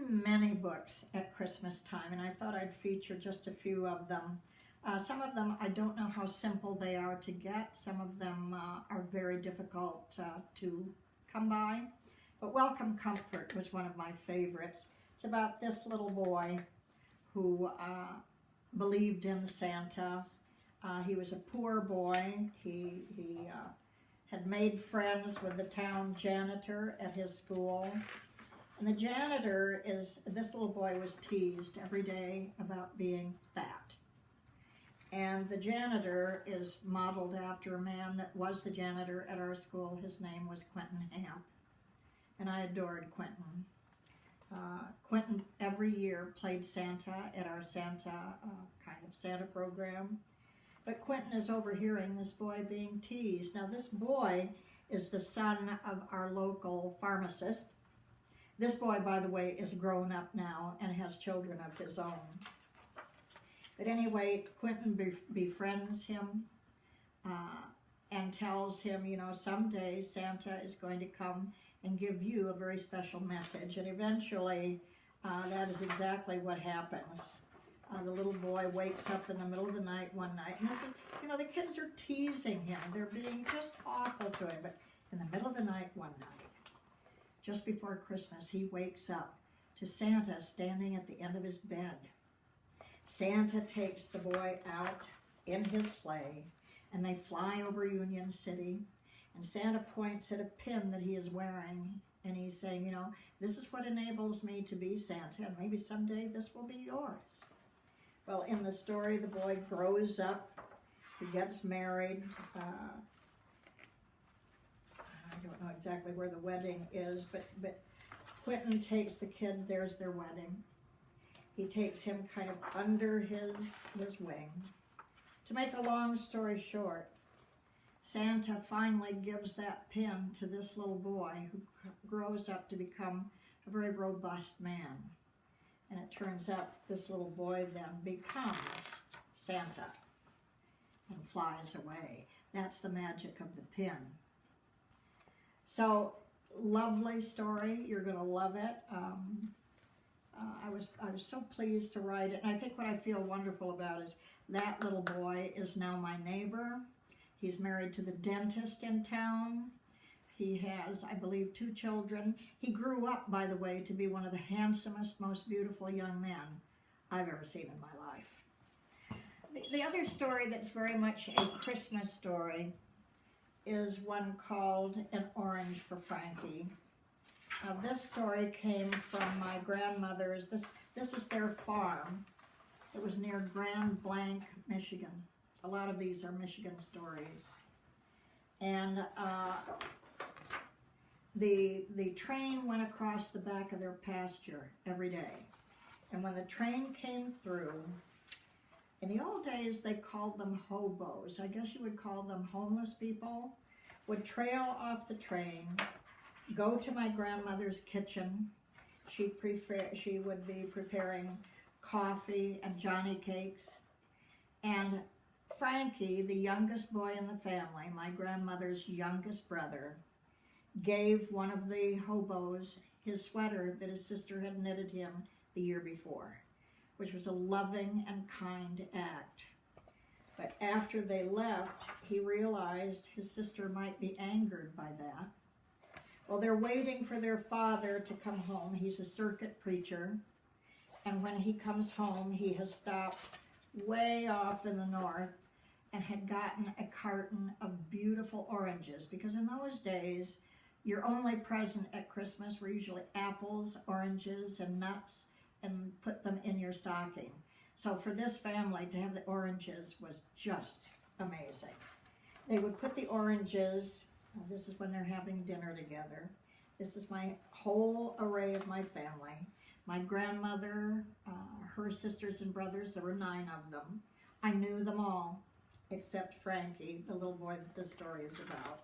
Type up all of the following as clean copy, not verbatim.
many books at Christmas time, and I thought I'd feature just a few of them. Some of them, I don't know how simple they are to get. Some of them are very difficult to come by. But Welcome Comfort was one of my favorites. It's about this little boy who believed in Santa. He was a poor boy. He had made friends with the town janitor at his school. And the janitor this little boy was teased every day about being fat. And the janitor is modeled after a man that was the janitor at our school. His name was Quentin Hamp. And I adored Quentin. Quentin every year played Santa at our Santa program. But Quentin is overhearing this boy being teased. Now this boy is the son of our local pharmacist. This boy, by the way, is grown up now and has children of his own. But anyway, Quentin befriends him and tells him, you know, someday Santa is going to come and give you a very special message. And eventually, that is exactly what happens. The little boy wakes up in the middle of the night one night, and this is, you know, the kids are teasing him. They're being just awful to him. But in the middle of the night one night, just before Christmas, he wakes up to Santa standing at the end of his bed. Santa takes the boy out in his sleigh, and they fly over Union City, and Santa points at a pin that he is wearing, and he's saying, you know, this is what enables me to be Santa, and maybe someday this will be yours. Well, in the story, the boy grows up, he gets married. I don't know exactly where the wedding is, but Quentin takes the kid, there's their wedding. He takes him kind of under his wing. To make a long story short, Santa finally gives that pin to this little boy who grows up to become a very robust man. And it turns out this little boy then becomes Santa and flies away. That's the magic of the pin. So, lovely story. You're going to love it. I was so pleased to write it. And I think what I feel wonderful about is that little boy is now my neighbor. He's married to the dentist in town. He has, I believe, 2 children. He grew up, by the way, to be one of the handsomest, most beautiful young men I've ever seen in my life. The other story that's very much a Christmas story is one called An Orange for Frankie. Now, this story came from my grandmother's. This is their farm. It was near Grand Blanc, Michigan. A lot of these are Michigan stories. And the train went across the back of their pasture every day. And when the train came through, in the old days they called them hobos. I guess you would call them homeless people. Would trail off the train, go to my grandmother's kitchen. She would be preparing coffee and Johnny cakes. And Frankie, the youngest boy in the family, my grandmother's youngest brother, gave one of the hobos his sweater that his sister had knitted him the year before, which was a loving and kind act. But after they left, he realized his sister might be angered by that. Well, they're waiting for their father to come home. He's a circuit preacher. And when he comes home, he has stopped way off in the north and had gotten a carton of beautiful oranges. Because in those days, your only present at Christmas were usually apples, oranges, and nuts, and put them in your stocking. So for this family to have the oranges was just amazing. They would put the oranges, this is when they're having dinner together. This is my whole array of my family. My grandmother, her sisters and brothers, there were 9 of them. I knew them all, except Frankie, the little boy that this story is about.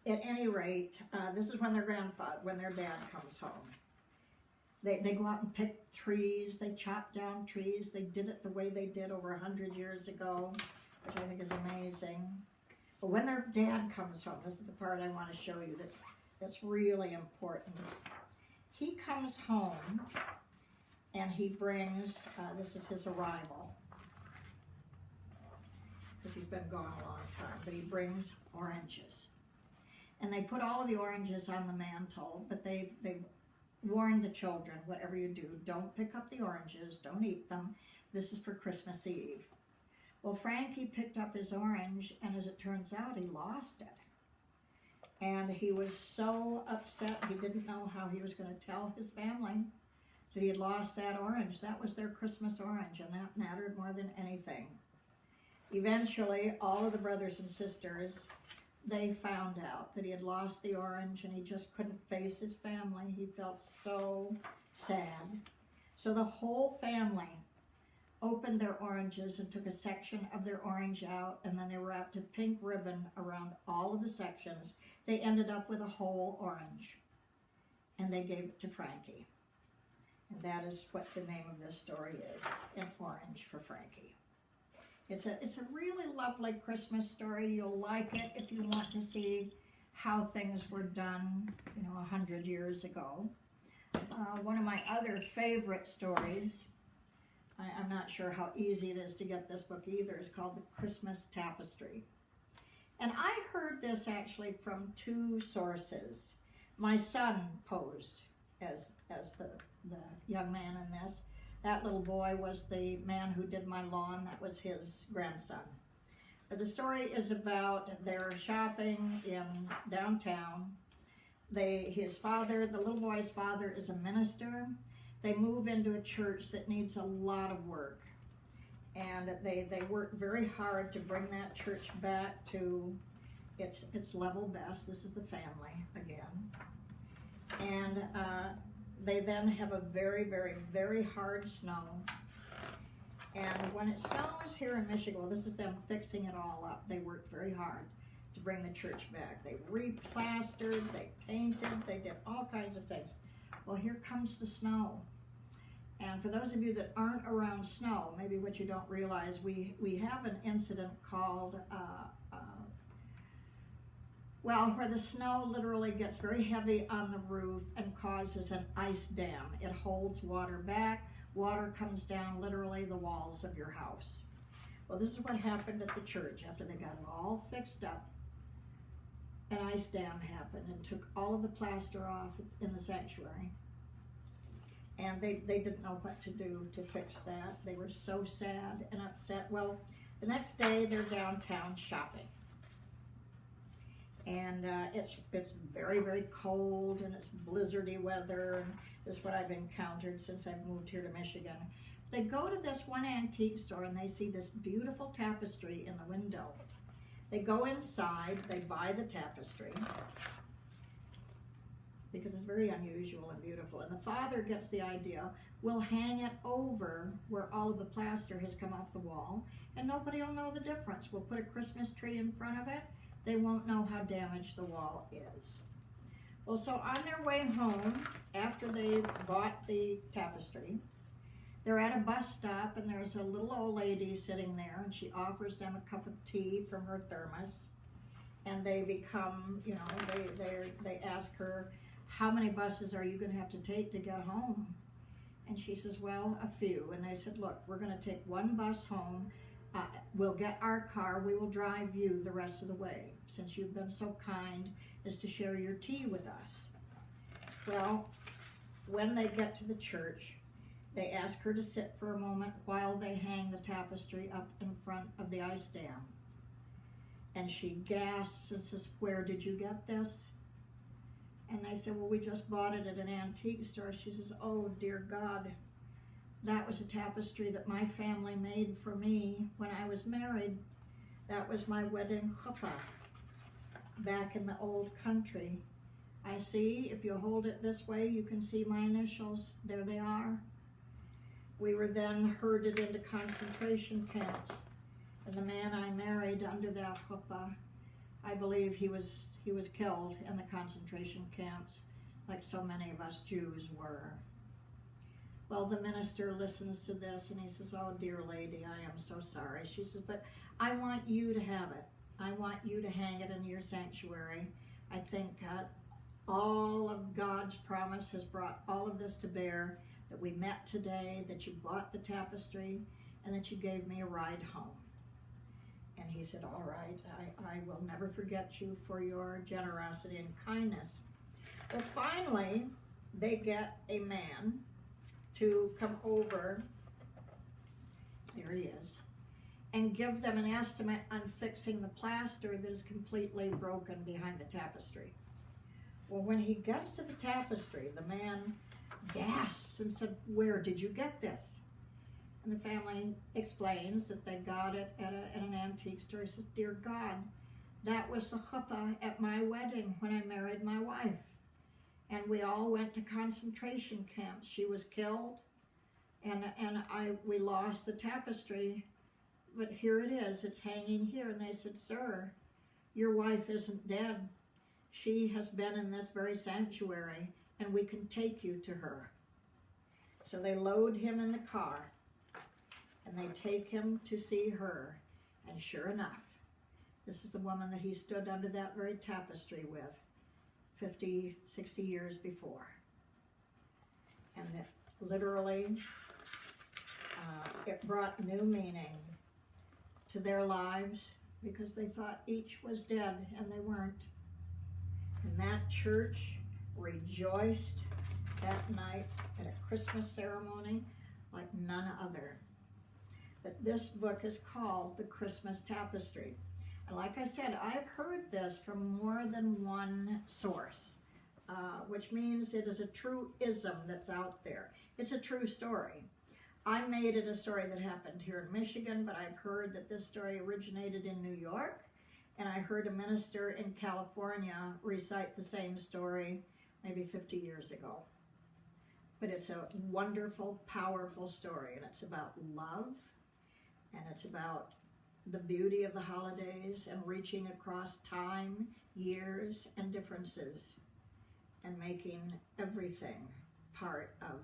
At any rate, this is when their dad comes home. They go out and pick trees, they chop down trees, they did it the way they did over 100 years ago, which I think is amazing. But when their dad comes home, this is the part I want to show you that's really important. He comes comes home and he brings, this is his arrival, because he's been gone a long time, but he brings oranges. And they put all of the oranges on the mantle, but they've warned the children, whatever you do, don't pick up the oranges, don't eat them. This is for Christmas Eve. Well, Frankie picked up his orange, and as it turns out, he lost it. And he was so upset, he didn't know how he was going to tell his family that he had lost that orange. That was their Christmas orange, and that mattered more than anything. Eventually, all of the brothers and sisters, they found out that he had lost the orange, and he just couldn't face his family. He felt so sad. So the whole family opened their oranges and took a section of their orange out, and then they wrapped a pink ribbon around all of the sections. They ended up with a whole orange, and they gave it to Frankie. And that is what the name of this story is, an orange for Frankie. It's a really lovely Christmas story. You'll like it if you want to see how things were done, 100 years ago. One of my other favorite stories, I'm not sure how easy it is to get this book either, is called The Christmas Tapestry. And I heard this actually from two sources. My son posed as the young man in this. That little boy was the man who did my lawn. That was his grandson. But the story is about their shopping in downtown. His father, the little boy's father, is a minister. They move into a church that needs a lot of work. And they work very hard to bring that church back to its level best. This is the family again. And they then have a very, very, very hard snow. And when it snows here in Michigan, well, this is them fixing it all up. They worked very hard to bring the church back. They replastered, they painted, they did all kinds of things. Well, here comes the snow. And for those of you that aren't around snow, maybe what you don't realize, we have an incident called where the snow literally gets very heavy on the roof and causes an ice dam. It holds water back. Water comes down literally the walls of your house. Well, this is what happened at the church after they got it all fixed up. An ice dam happened and took all of the plaster off in the sanctuary. And they didn't know what to do to fix that. They were so sad and upset. Well, the next day they're downtown shopping. And it's very, very cold, and it's blizzardy weather, and this is what I've encountered since I've moved here to Michigan. They go to this one antique store, and they see this beautiful tapestry in the window. They go inside, they buy the tapestry, because it's very unusual and beautiful. And the father gets the idea, we'll hang it over where all of the plaster has come off the wall, and nobody will know the difference. We'll put a Christmas tree in front of it. They won't know how damaged the wall is. Well, so on their way home, after they bought the tapestry, they're at a bus stop, and there's a little old lady sitting there, and she offers them a cup of tea from her thermos. And they become, they ask her, how many buses are you going to have to take to get home? And she says, well, a few. And they said, look, we're going to take one bus home. We'll get our car. We will drive you the rest of the way, since you've been so kind as to share your tea with us. Well, when they get to the church, they ask her to sit for a moment while they hang the tapestry up in front of the ice dam. And she gasps and says, where did you get this? And they said, well, we just bought it at an antique store. She says, oh, dear God, that was a tapestry that my family made for me when I was married. That was my wedding chuppah back in the old country. I see, if you hold it this way, you can see my initials. There they are. We were then herded into concentration camps. And the man I married under that chuppah, I believe he was killed in the concentration camps, like so many of us Jews were. Well, the minister listens to this, and he says, oh, dear lady, I am so sorry. She says, but I want you to have it. I want you to hang it in your sanctuary. I think all of God's promise has brought all of this to bear, that we met today, that you bought the tapestry, and that you gave me a ride home. And he said, all right, I will never forget you for your generosity and kindness. Well, finally, they get a man to come over, there he is, and give them an estimate on fixing the plaster that is completely broken behind the tapestry. Well, when he gets to the tapestry, the man gasps and said, where did you get this? And the family explains that they got it at an antique store. He says, dear God, that was the chuppah at my wedding when I married my wife. And we all went to concentration camps. She was killed, and we lost the tapestry, but here it is, it's hanging here. And they said, sir, your wife isn't dead. She has been in this very sanctuary, and we can take you to her. So they load him in the car, and they take him to see her. And sure enough, this is the woman that he stood under that very tapestry with 50, 60 years before. And it literally, it brought new meaning to their lives, because they thought each was dead, and they weren't. And that church rejoiced that night at a Christmas ceremony like none other. But this book is called The Christmas Tapestry. And like I said, I've heard this from more than one source, which means it is a true ism that's out there. It's a true story. I made it a story that happened here in Michigan, but I've heard that this story originated in New York, and I heard a minister in California recite the same story maybe 50 years ago. But it's a wonderful, powerful story, and it's about love, and it's about the beauty of the holidays and reaching across time, years, and differences, and making everything part of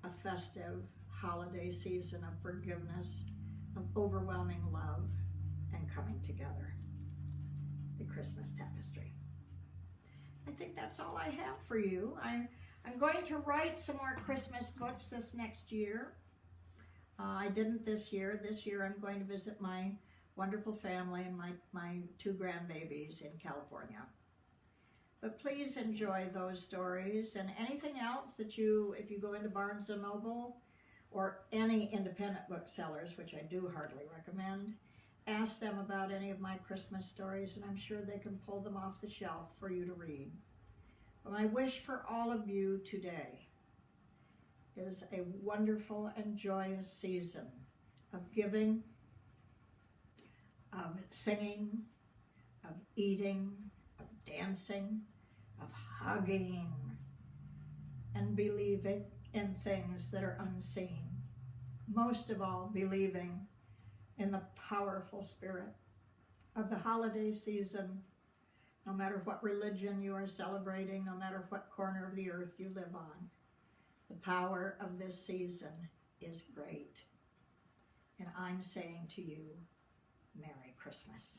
a festive holiday season of forgiveness, of overwhelming love, and coming together. The Christmas Tapestry. I think that's all I have for you. I'm going to write some more Christmas books this next year. I didn't this year. This year I'm going to visit my wonderful family and my two grandbabies in California. But please enjoy those stories, and anything else that if you go into Barnes & Noble or any independent booksellers, which I do heartily recommend, ask them about any of my Christmas stories, and I'm sure they can pull them off the shelf for you to read. But my wish for all of you today is a wonderful and joyous season of giving, of singing, of eating, of dancing, of hugging, and believing in things that are unseen. Most of all, believing in the powerful spirit of the holiday season, no matter what religion you are celebrating, no matter what corner of the earth you live on. The power of this season is great. And I'm saying to you, Merry Christmas.